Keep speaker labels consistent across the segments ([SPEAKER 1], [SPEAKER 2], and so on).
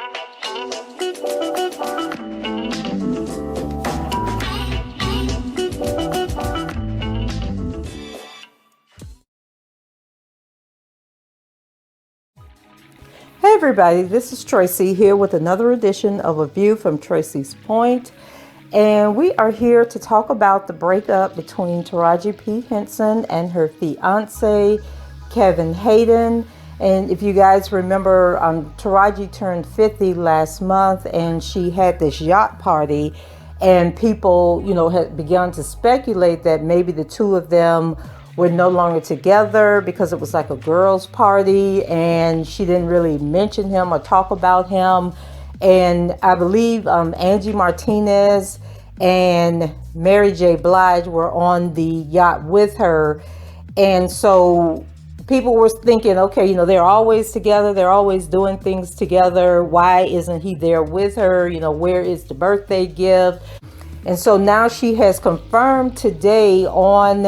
[SPEAKER 1] Hey everybody, this is Tracy here with another edition of A View from Tracy's Point. And we are here to talk about the breakup between Taraji P. Henson and her fiancé, Kelvin Hayden. And if you guys remember, Taraji turned 50 last month and she had this yacht party. And people, had begun to speculate that maybe the two of them were no longer together because it was like a girls' party and she didn't really mention him or talk about him. And I believe Angie Martinez and Mary J. Blige were on the yacht with her. And so people were thinking, okay, they're always together. They're always doing things together. Why isn't he there with her? Where is the birthday gift? And so now she has confirmed today on,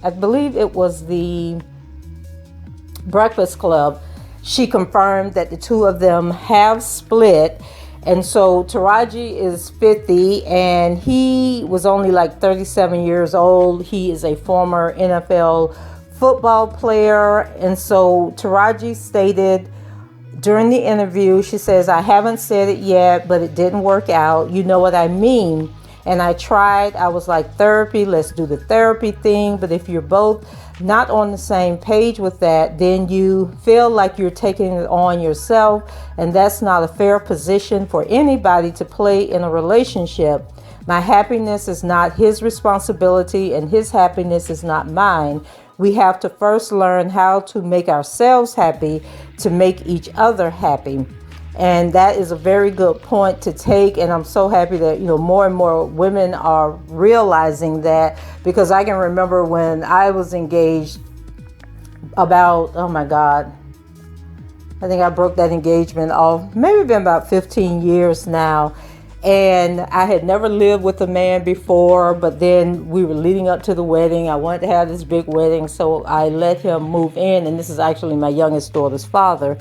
[SPEAKER 1] I believe it was the Breakfast Club, she confirmed that the two of them have split. And so Taraji is 50 and he was only like 37 years old. He is a former NFL football player. And so Taraji stated during the interview, she says, "I haven't said it yet, but it didn't work out. You know what I mean? And I tried, I was like, therapy, let's do the therapy thing. But if you're both not on the same page with that, then you feel like you're taking it on yourself. And that's not a fair position for anybody to play in a relationship. My happiness is not his responsibility and his happiness is not mine. We have to first learn how to make ourselves happy to make each other happy." And that is a very good point to take. And I'm so happy that, more and more women are realizing that, because I can remember when I was engaged about, oh my God, I think I broke that engagement off, maybe been about 15 years now. And I had never lived with a man before, but then we were leading up to the wedding. I wanted to have this big wedding, so I let him move in. And this is actually my youngest daughter's father.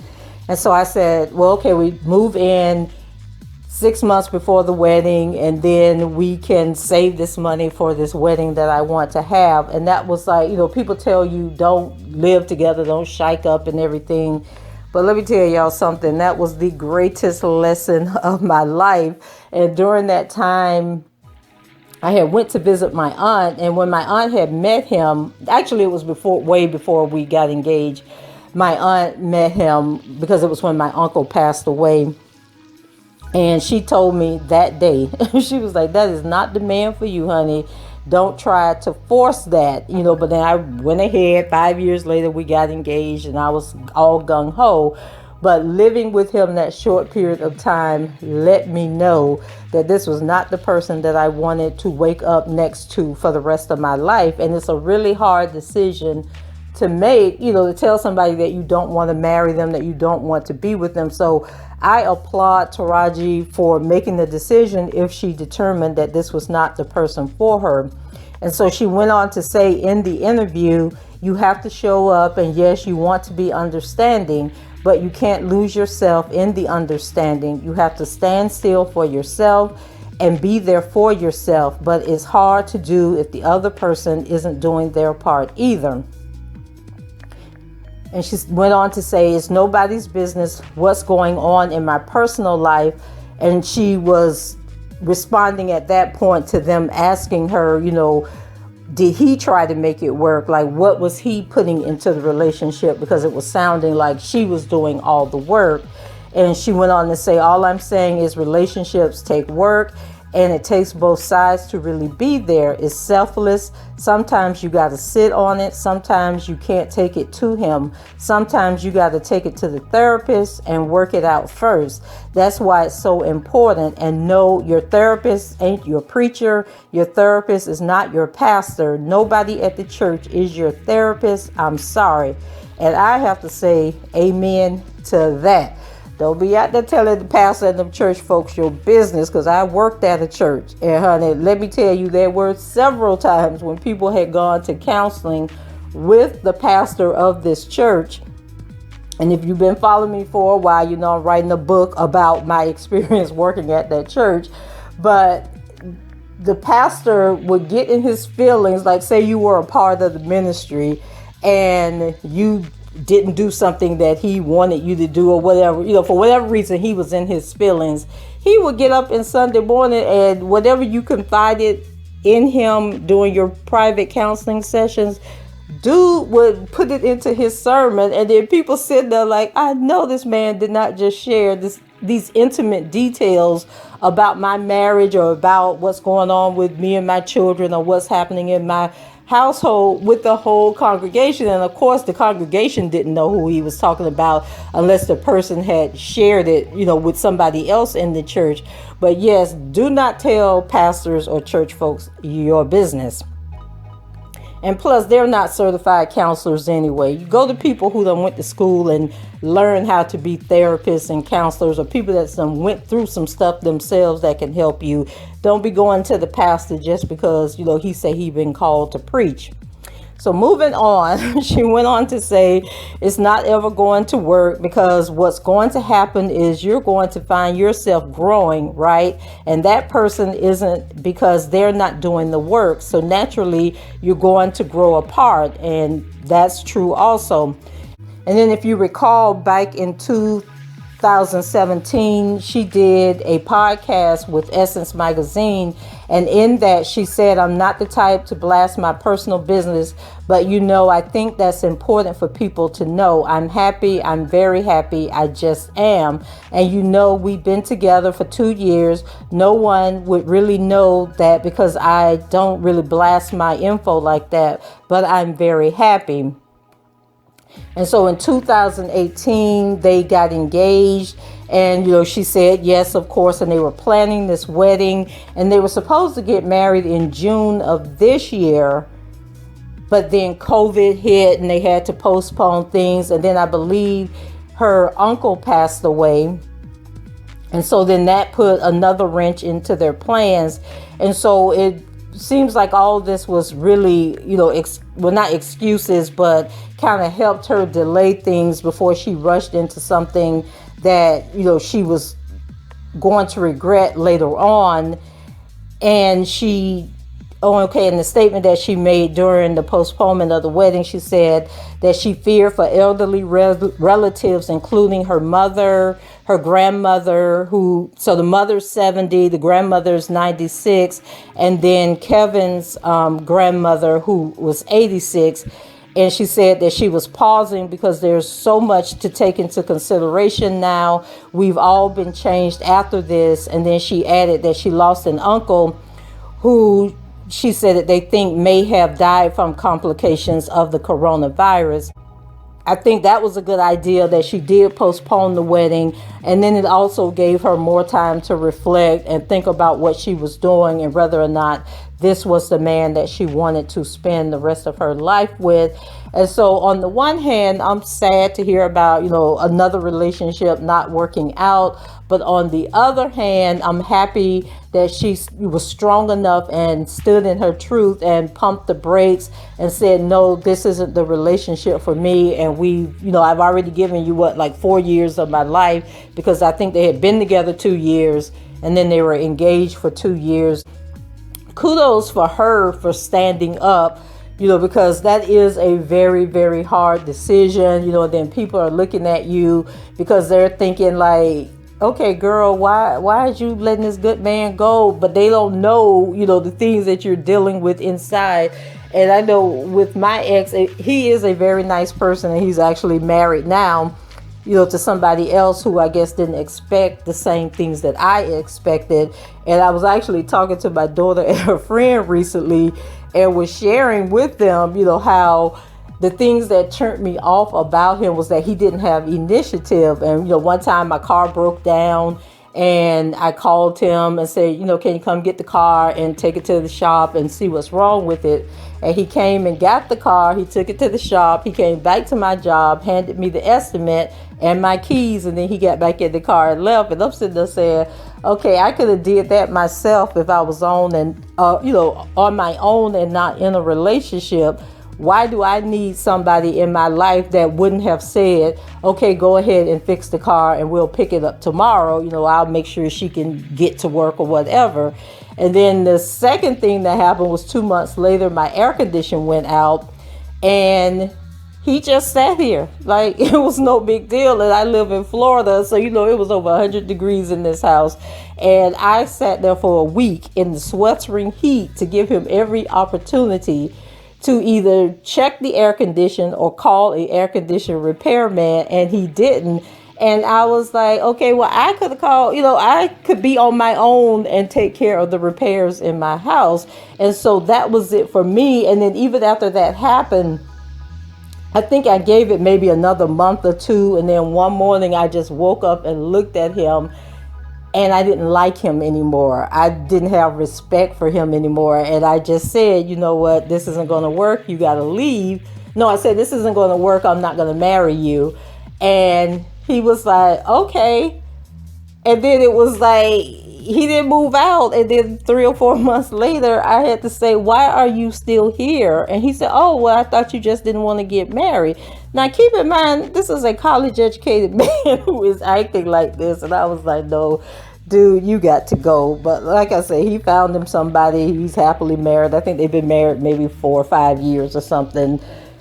[SPEAKER 1] And so I said, well, okay, we move in 6 months before the wedding, and then we can save this money for this wedding that I want to have. And that was like, people tell you don't live together, don't shake up and everything. But let me tell y'all something. That was the greatest lesson of my life. And during that time, I had went to visit my aunt. And when my aunt had met him, actually it was way before we got engaged. My aunt met him because it was when my uncle passed away. And she told me that day, she was like, "That is not the man for you, honey. Don't try to force that." But then I went ahead. 5 years later, we got engaged and I was all gung-ho. But living with him that short period of time let me know that this was not the person that I wanted to wake up next to for the rest of my life. And it's a really hard decision to make, to tell somebody that you don't want to marry them, that you don't want to be with them. So I applaud Taraji for making the decision if she determined that this was not the person for her. And so she went on to say in the interview, you have to show up, and yes, you want to be understanding, but you can't lose yourself in the understanding. You have to stand still for yourself and be there for yourself. But it's hard to do if the other person isn't doing their part either. And she went on to say, it's nobody's business what's going on in my personal life. And she was responding at that point to them asking her, did he try to make it work? Like, what was he putting into the relationship? Because it was sounding like she was doing all the work. And she went on to say, all I'm saying is relationships take work. And it takes both sides to really be there. It's selfless. Sometimes you got to sit on it. Sometimes you can't take it to him. Sometimes you got to take it to the therapist and work it out first. That's why it's so important. And no, your therapist ain't your preacher. Your therapist is not your pastor. Nobody at the church is your therapist. I'm sorry. And I have to say amen to that. Don't be out there telling the pastor and the church folks your business, because I worked at a church. And honey, let me tell you, there were several times when people had gone to counseling with the pastor of this church. And if you've been following me for a while, I'm writing a book about my experience working at that church. But the pastor would get in his feelings, like say you were a part of the ministry and you didn't do something that he wanted you to do or whatever, for whatever reason he was in his feelings. He would get up in Sunday morning and whatever you confided in him during your private counseling sessions, dude would put it into his sermon. And then people sit there like, I know this man did not just share these intimate details about my marriage or about what's going on with me and my children or what's happening in my household with the whole congregation. And of course the congregation didn't know who he was talking about unless the person had shared it, with somebody else in the church. But yes, do not tell pastors or church folks your business. And plus, they're not certified counselors anyway. You go to people who done went to school and learn how to be therapists and counselors, or people that went through some stuff themselves that can help you. Don't be going to the pastor just because, he said he been called to preach. So moving on, she went on to say it's not ever going to work because what's going to happen is you're going to find yourself growing, right? And that person isn't, because they're not doing the work. So naturally, you're going to grow apart. And that's true also. And then if you recall back in 2017, she did a podcast with Essence Magazine. And in that, she said, I'm not the type to blast my personal business, but I think that's important for people to know. I'm happy. I'm very happy. I just am. And we've been together for 2 years. No one would really know that because I don't really blast my info like that, but I'm very happy. And so in 2018, they got engaged. And, she said, yes, of course. And they were planning this wedding and they were supposed to get married in June of this year. But then COVID hit and they had to postpone things. And then I believe her uncle passed away. And so then that put another wrench into their plans. And so it seems like all this was really, not excuses, but kind of helped her delay things before she rushed into something that, she was going to regret later on. And in the statement that she made during the postponement of the wedding, she said that she feared for elderly relatives, including her mother, her grandmother, so the mother's 70, the grandmother's 96, and then Kevin's grandmother, who was 86. And she said that she was pausing because there's so much to take into consideration now. We've all been changed after this. And then she added that she lost an uncle who she said that they think may have died from complications of the coronavirus. I think that was a good idea that she did postpone the wedding. And then it also gave her more time to reflect and think about what she was doing and whether or not this was the man that she wanted to spend the rest of her life with. And so on the one hand, I'm sad to hear about, another relationship not working out. But on the other hand, I'm happy that she was strong enough and stood in her truth and pumped the brakes and said, no, this isn't the relationship for me. And I've already given you 4 years of my life, because I think they had been together 2 years and then they were engaged for 2 years. Kudos for her for standing up, because that is a very, very hard decision. Then people are looking at you because they're thinking like, okay, girl, why is you letting this good man go? But they don't know, the things that you're dealing with inside. And I know with my ex, he is a very nice person and he's actually married now, to somebody else who I guess didn't expect the same things that I expected. And I was actually talking to my daughter and her friend recently and was sharing with them, how the things that turned me off about him was that he didn't have initiative. And, one time my car broke down and I called him and said, can you come get the car and take it to the shop and see what's wrong with it? And he came and got the car. He took it to the shop. He came back to my job, handed me the estimate and my keys. And then he got back in the car and left. And I'm sitting there saying, okay, I could have did that myself if I was on my own and not in a relationship. why do I need somebody in my life that wouldn't have said, okay, go ahead and fix the car and we'll pick it up tomorrow. I'll make sure she can get to work or whatever. And then the second thing that happened was 2 months later, my air conditioner went out, and he just sat here like it was no big deal. And I live in Florida, so it was over 100 degrees in this house, and I sat there for a week in the sweltering heat to give him every opportunity to either check the air conditioner or call a air conditioner repairman, and he didn't. And I was like, okay, well, I could have called, I could be on my own and take care of the repairs in my house. And so that was it for me. And then even after that happened, I think I gave it maybe another month or two. And then one morning I just woke up and looked at him, and I didn't like him anymore. I didn't have respect for him anymore. And I just said, you know what, this isn't going to work. You got to leave. No, I said, this isn't going to work. I'm not going to marry you. And he was like, okay. And then it was like, he didn't move out. And then 3 or 4 months later, I had to say, why are you still here? And he said, oh, well, I thought you just didn't want to get married. Now, keep in mind, this is a college educated man who is acting like this. And I was like, no, dude, you got to go. But like I said, he found him somebody. He's happily married. I think they've been married maybe 4 or 5 years or something.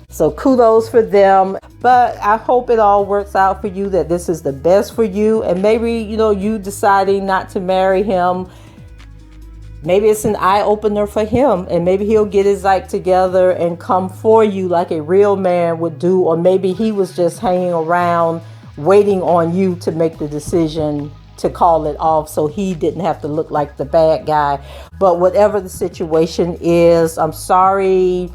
[SPEAKER 1] So kudos for them. But I hope it all works out for you, that this is the best for you. And maybe, you deciding not to marry him, maybe it's an eye opener for him, and maybe he'll get his act together and come for you like a real man would do. Or maybe he was just hanging around waiting on you to make the decision to call it off, so he didn't have to look like the bad guy. But whatever the situation is, I'm sorry.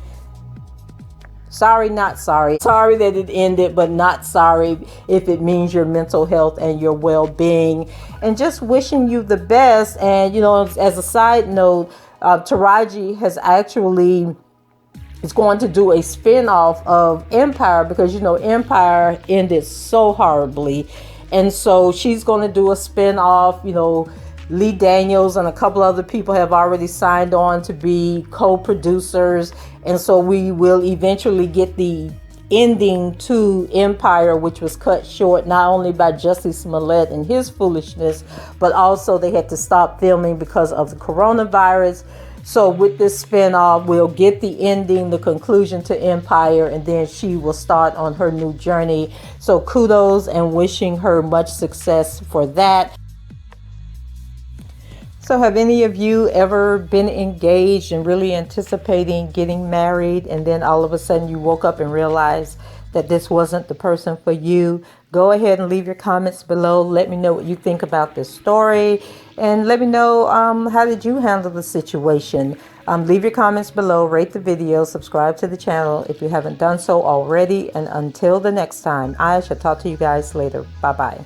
[SPEAKER 1] Sorry, not sorry. Sorry that it ended, but not sorry if it means your mental health and your well-being. And just wishing you the best. And, as a side note, Taraji is going to do a spin-off of Empire, because, Empire ended so horribly. And so she's going to do a spin-off. Lee Daniels and a couple other people have already signed on to be co-producers. And so we will eventually get the ending to Empire, which was cut short not only by Jussie Smollett and his foolishness, but also they had to stop filming because of the coronavirus. So with this spin-off, we'll get the ending, the conclusion to Empire, and then she will start on her new journey. So kudos, and wishing her much success for that. So have any of you ever been engaged and really anticipating getting married, and then all of a sudden you woke up and realized that this wasn't the person for you? Go ahead and leave your comments below. Let me know what you think about this story, and let me know how did you handle the situation. Leave your comments below, rate the video, subscribe to the channel if you haven't done so already. And until the next time, I shall talk to you guys later. Bye-bye.